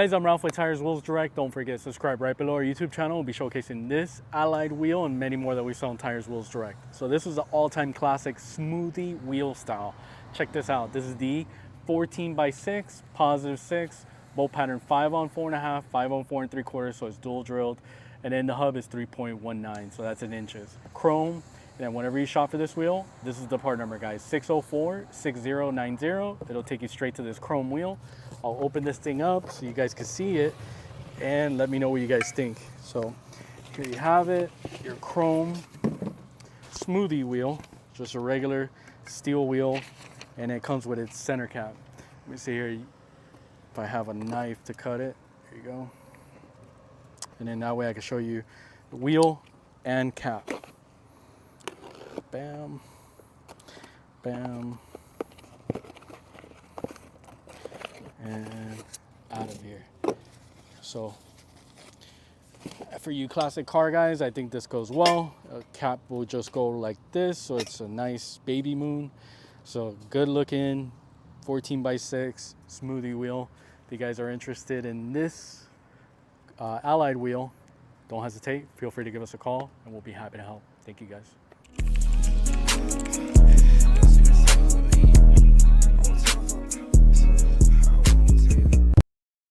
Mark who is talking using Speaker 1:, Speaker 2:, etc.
Speaker 1: guys, I'm Ralph with Tires Wheels Direct. Don't forget to subscribe right below our YouTube channel. We'll be showcasing this Allied wheel and many more that we sell on Tires Wheels Direct. So this is the all-time classic smoothie wheel style. Check this out. This is the 14x6, positive 6, bolt pattern 5 on 4.5, 5 on 4 3/4, so it's dual drilled. And then the hub is 3.19, so that's in inches. Chrome. And then whenever you shop for this wheel, this is the part number, guys, 604-6090. It'll take you straight to this chrome wheel. I'll open this thing up so you guys can see it and let me know what you guys think. So here you have it, your chrome smoothie wheel, just a regular steel wheel, and it comes with its center cap. Let me see here if I have a knife to cut it. There you go. And then that way I can show you the wheel and cap. Bam, bam, and out of here. So for you classic car guys, I think this goes well. A cap will just go like this, so it's a nice baby moon. So good looking 14x6 smoothie wheel. If you guys are interested in this Allied wheel, don't hesitate. Feel free to give us a call and we'll be happy to help. Thank you guys.